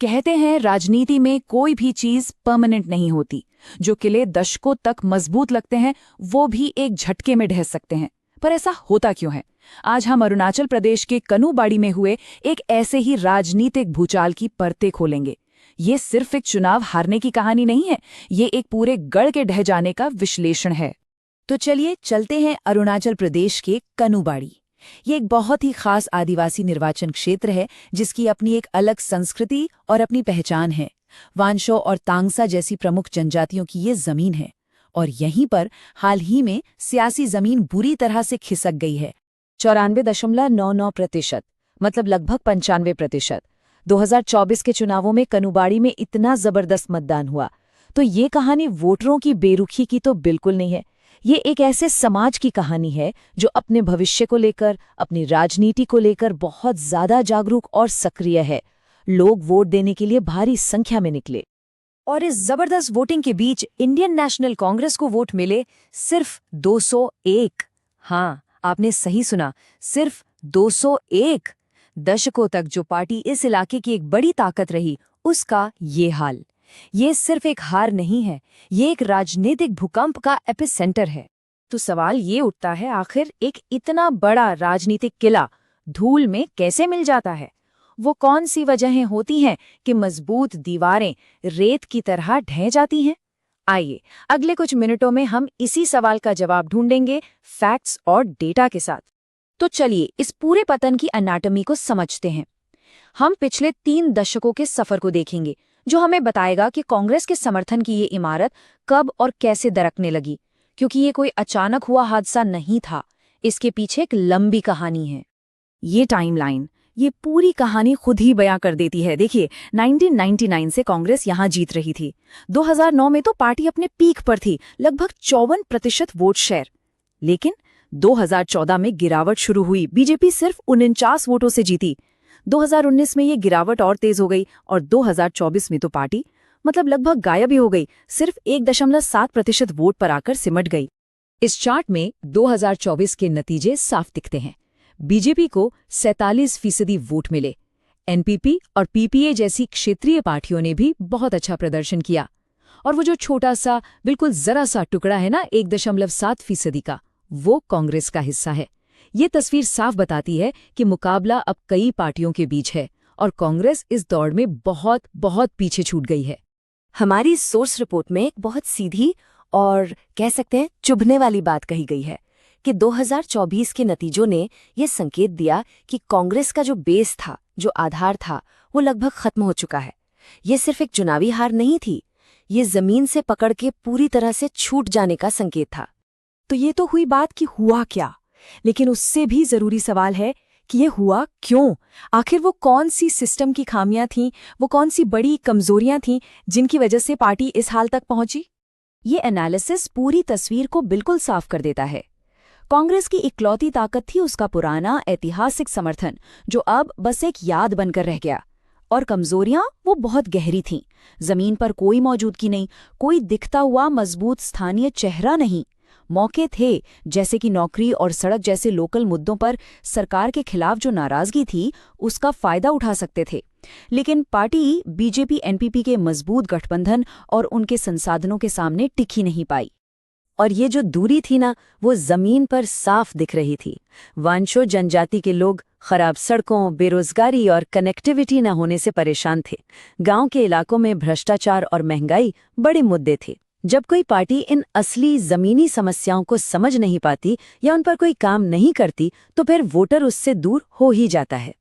कहते हैं राजनीति में कोई भी चीज परमानेंट नहीं होती। जो किले दशकों तक मजबूत लगते हैं वो भी एक झटके में ढह सकते हैं। पर ऐसा होता क्यों है? आज हम अरुणाचल प्रदेश के कनुबाड़ी में हुए एक ऐसे ही राजनीतिक भूचाल की परतें खोलेंगे। ये सिर्फ एक चुनाव हारने की कहानी नहीं है, ये एक पूरे गढ़ के ढह जाने का विश्लेषण है। तो चलिए चलते हैं अरुणाचल प्रदेश के कनुबाड़ी। ये एक बहुत ही खास आदिवासी निर्वाचन क्षेत्र है जिसकी अपनी एक अलग संस्कृति और अपनी पहचान है। वांशो और तांगसा जैसी प्रमुख जनजातियों की ये जमीन है और यहीं पर हाल ही में सियासी जमीन बुरी तरह से खिसक गई है। 94.99%, मतलब लगभग 95%। 2024 के चुनावों में कनुबाड़ी में इतना जबरदस्त मतदान हुआ। तो ये कहानी वोटरों की बेरुखी की तो बिल्कुल नहीं है। ये एक ऐसे समाज की कहानी है जो अपने भविष्य को लेकर, अपनी राजनीति को लेकर बहुत ज्यादा जागरूक और सक्रिय है। लोग वोट देने के लिए भारी संख्या में निकले और इस जबरदस्त वोटिंग के बीच इंडियन नेशनल कांग्रेस को वोट मिले सिर्फ 201। हाँ, आपने सही सुना, सिर्फ 201। दशकों तक जो पार्टी इस इलाके की एक बड़ी ताकत रही, उसका ये हाल। ये सिर्फ एक हार नहीं है, ये एक राजनीतिक भूकंप का एपिसेंटर है। तो सवाल ये उठता है, आखिर एक इतना बड़ा राजनीतिक किला धूल में कैसे मिल जाता है? वो कौन सी वजहें होती हैं कि मजबूत दीवारें रेत की तरह ढह जाती हैं? आइए अगले कुछ मिनटों में हम इसी सवाल का जवाब ढूंढेंगे, फैक्ट्स और डेटा के साथ। तो चलिए इस पूरे पतन की एनाटॉमी को समझते हैं। हम पिछले 3 दशकों के सफर को देखेंगे जो हमें बताएगा कि कांग्रेस के समर्थन की ये इमारत कब और कैसे दरकने लगी, क्योंकि ये कोई अचानक हुआ हादसा नहीं था। इसके पीछे एक लंबी कहानी है। ये टाइमलाइन, ये पूरी कहानी खुद ही बयां कर देती है। देखिए, 1999 से कांग्रेस यहां जीत रही थी। 2009 में तो पार्टी अपने पीक पर थी, लगभग 54% वोट शेयर। लेकिन 2014 में गिरावट शुरू हुई, बीजेपी सिर्फ 49 वोटों से जीती। 2019 में ये गिरावट और तेज हो गई और 2024 में तो पार्टी लगभग गायब ही हो गई, सिर्फ 1.7% वोट पर आकर सिमट गई। इस चार्ट में 2024 के नतीजे साफ दिखते हैं। बीजेपी को 47% वोट मिले। एनपीपी और पीपीए जैसी क्षेत्रीय पार्टियों ने भी बहुत अच्छा प्रदर्शन किया। और वो जो छोटा सा, बिल्कुल जरा सा टुकड़ा है ना 1.7% का, वो कांग्रेस का हिस्सा है। ये तस्वीर साफ बताती है कि मुकाबला अब कई पार्टियों के बीच है और कांग्रेस इस दौड़ में बहुत बहुत पीछे छूट गई है। हमारी सोर्स रिपोर्ट में एक बहुत सीधी और कह सकते हैं चुभने वाली बात कही गई है कि 2024 के नतीजों ने यह संकेत दिया कि कांग्रेस का जो बेस था, जो आधार था, वो लगभग खत्म हो चुका है। ये सिर्फ एक चुनावी हार नहीं थी, ये जमीन से पकड़ के पूरी तरह से छूट जाने का संकेत था। तो ये तो हुई बात कि हुआ क्या, लेकिन उससे भी जरूरी सवाल है कि ये हुआ क्यों? आखिर वो कौन सी सिस्टम की खामियां थीं, वो कौन सी बड़ी कमजोरियां थीं जिनकी वजह से पार्टी इस हाल तक पहुंची? ये एनालिसिस पूरी तस्वीर को बिल्कुल साफ कर देता है। कांग्रेस की इकलौती ताकत थी उसका पुराना ऐतिहासिक समर्थन, जो अब बस एक याद बनकर रह गया। और कमजोरियां वो बहुत गहरी थीं। जमीन पर कोई मौजूदगी नहीं, कोई दिखता हुआ मजबूत स्थानीय चेहरा नहीं। मौके थे, जैसे कि नौकरी और सड़क जैसे लोकल मुद्दों पर सरकार के खिलाफ जो नाराजगी थी, उसका फायदा उठा सकते थे। लेकिन पार्टी बीजेपी एनपीपी के मजबूत गठबंधन और उनके संसाधनों के सामने टिकी नहीं पाई। और ये जो दूरी थी ना, वो जमीन पर साफ दिख रही थी। वांशो जनजाति के लोग खराब सड़कों, बेरोजगारी और कनेक्टिविटी न होने से परेशान थे। गांव के इलाकों में भ्रष्टाचार और महंगाई बड़े मुद्दे थे। जब कोई पार्टी इन असली जमीनी समस्याओं को समझ नहीं पाती या उन पर कोई काम नहीं करती, तो फिर वोटर उससे दूर हो ही जाता है।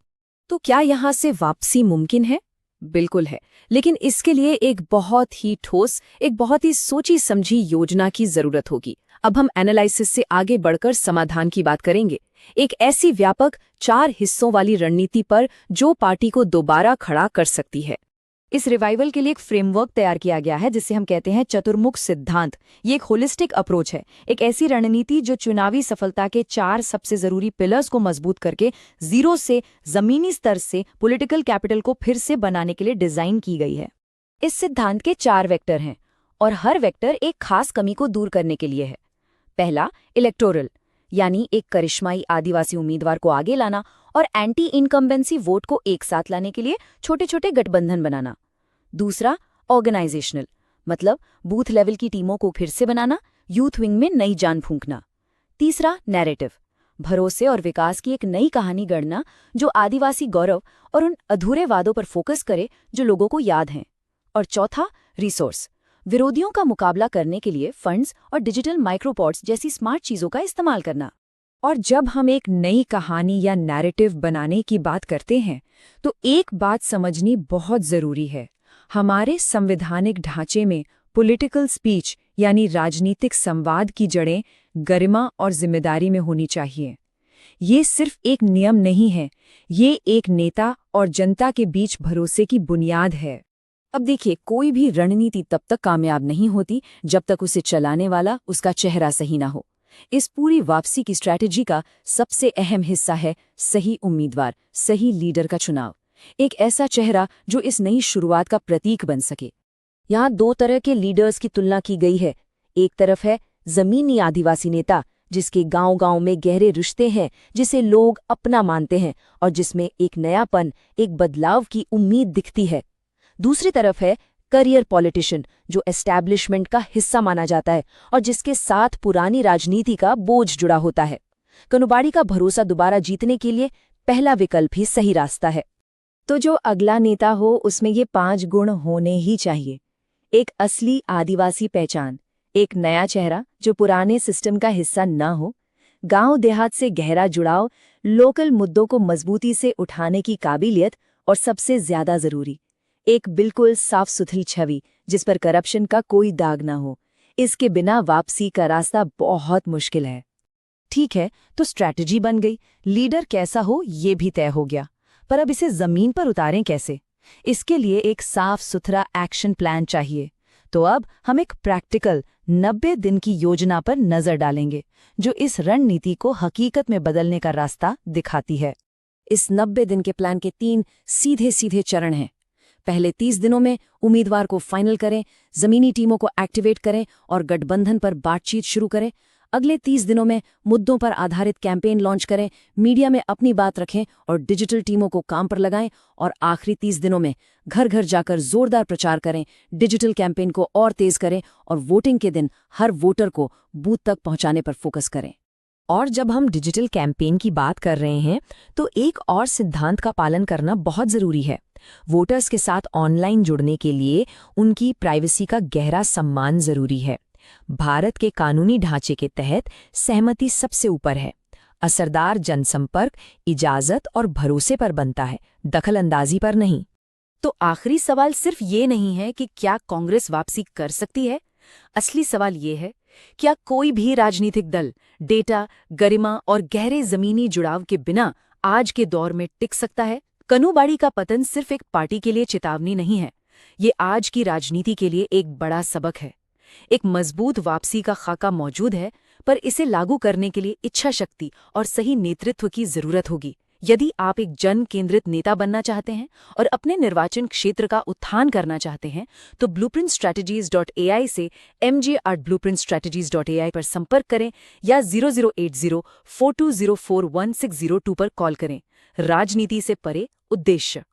तो क्या यहाँ से वापसी मुमकिन है? बिल्कुल है, लेकिन इसके लिए एक बहुत ही ठोस, एक बहुत ही सोची समझी योजना की जरूरत होगी। अब हम एनालिसिस से आगे बढ़कर समाधान की बात करेंगे, एक ऐसी व्यापक 4 हिस्सों वाली रणनीति पर जो पार्टी को दोबारा खड़ा कर सकती है। इस रिवाइवल के लिए एक फ्रेमवर्क तैयार किया गया है जिसे हम कहते हैं चतुर्मुख सिद्धांत। ये एक होलिस्टिक अप्रोच है, एक ऐसी रणनीति जो चुनावी सफलता के 4 सबसे जरूरी पिलर्स को मजबूत करके जीरो से, जमीनी स्तर से पॉलिटिकल कैपिटल को फिर से बनाने के लिए डिजाइन की गई है। इस सिद्धांत के 4 वेक्टर हैं और हर वेक्टर एक खास कमी को दूर करने के लिए है। पहला, इलेक्टोरल, यानी एक करिश्माई आदिवासी उम्मीदवार को आगे लाना और एंटी इनकम्बेंसी वोट को एक साथ लाने के लिए छोटे छोटे गठबंधन बनाना। दूसरा, ऑर्गेनाइजेशनल, मतलब बूथ लेवल की टीमों को फिर से बनाना, यूथ विंग में नई जान फूंकना। तीसरा, नैरेटिव, भरोसे और विकास की एक नई कहानी गढ़ना जो आदिवासी गौरव और उन अधूरे वादों पर फोकस करे जो लोगों को याद हैं। और चौथा, रिसोर्स, विरोधियों का मुकाबला करने के लिए फंड्स और डिजिटल माइक्रोपॉड्स जैसी स्मार्ट चीजों का इस्तेमाल करना। और जब हम एक नई कहानी या नैरेटिव बनाने की बात करते हैं तो एक बात समझनी बहुत जरूरी है। हमारे संवैधानिक ढांचे में पॉलिटिकल स्पीच यानी राजनीतिक संवाद की जड़ें गरिमा और जिम्मेदारी में होनी चाहिए। ये सिर्फ एक नियम नहीं है, ये एक नेता और जनता के बीच भरोसे की बुनियाद है। अब देखिए, कोई भी रणनीति तब तक कामयाब नहीं होती जब तक उसे चलाने वाला उसका चेहरा सही ना हो। इस पूरी वापसी की स्ट्रैटेजी का सबसे अहम हिस्सा है सही उम्मीदवार, सही लीडर का चुनाव। एक ऐसा चेहरा जो इस नई शुरुआत का प्रतीक बन सके। यहाँ दो तरह के लीडर्स की तुलना की गई है। एक तरफ है जमीनी आदिवासी नेता, जिसके गांव-गांव में गहरे रिश्ते हैं, जिसे लोग अपना मानते हैं और जिसमें एक नयापन, एक बदलाव की उम्मीद दिखती है। दूसरी तरफ है करियर पॉलिटिशियन, जो एस्टैब्लिशमेंट का हिस्सा माना जाता है और जिसके साथ पुरानी राजनीति का बोझ जुड़ा होता है। कनुबाड़ी का भरोसा दोबारा जीतने के लिए पहला विकल्प ही सही रास्ता है। तो जो अगला नेता हो उसमें ये 5 गुण होने ही चाहिए। एक असली आदिवासी पहचान, एक नया चेहरा जो पुराने सिस्टम का हिस्सा न हो, गांव देहात से गहरा जुड़ाव, लोकल मुद्दों को मजबूती से उठाने की काबिलियत और सबसे ज्यादा जरूरी, एक बिल्कुल साफ सुथरी छवि जिस पर करप्शन का कोई दाग ना हो। इसके बिना वापसी का रास्ता बहुत मुश्किल है। ठीक है, तो स्ट्रैटेजी बन गई, लीडर कैसा हो ये भी तय हो गया, पर अब इसे जमीन पर उतारें कैसे? इसके लिए एक साफ सुथरा एक्शन प्लान चाहिए। तो अब हम एक प्रैक्टिकल 90 दिन की योजना पर नजर डालेंगे जो इस रणनीति को हकीकत में बदलने का रास्ता दिखाती है। इस 90 दिन के प्लान के 3 सीधे सीधे चरण हैं। पहले 30 दिनों में उम्मीदवार को फाइनल करें, जमीनी टीमों को एक्टिवेट करें और गठबंधन पर बातचीत शुरू करें। अगले 30 दिनों में मुद्दों पर आधारित कैंपेन लॉन्च करें, मीडिया में अपनी बात रखें और डिजिटल टीमों को काम पर लगाएं। और आखिरी 30 दिनों में घर घर जाकर जोरदार प्रचार करें, डिजिटल कैंपेन को और तेज करें और वोटिंग के दिन हर वोटर को बूथ तक पहुंचाने पर फोकस करें। और जब हम डिजिटल कैंपेन की बात कर रहे हैं तो एक और सिद्धांत का पालन करना बहुत जरूरी है। वोटर्स के साथ ऑनलाइन जुड़ने के लिए उनकी प्राइवेसी का गहरा सम्मान जरूरी है। भारत के कानूनी ढांचे के तहत सहमति सबसे ऊपर है। असरदार जनसंपर्क इजाजत और भरोसे पर बनता है, दखलंदाजी पर नहीं। तो आखिरी सवाल सिर्फ ये नहीं है कि क्या कांग्रेस वापसी कर सकती है। असली सवाल ये है, क्या कोई भी राजनीतिक दल डेटा, गरिमा और गहरे जमीनी जुड़ाव के बिना आज के दौर में टिक सकता है? कनुबाड़ी का पतन सिर्फ एक पार्टी के लिए चेतावनी नहीं है, ये आज की राजनीति के लिए एक बड़ा सबक है। एक मजबूत वापसी का खाका मौजूद है, पर इसे लागू करने के लिए इच्छा शक्ति और सही नेतृत्व की जरूरत होगी। यदि आप एक जन केंद्रित नेता बनना चाहते हैं और अपने निर्वाचन क्षेत्र का उत्थान करना चाहते हैं, तो blueprintstrategies.ai से mj@blueprintstrategies.ai पर संपर्क करें या 008042041602 पर कॉल करें। राजनीति से परे उद्देश्य।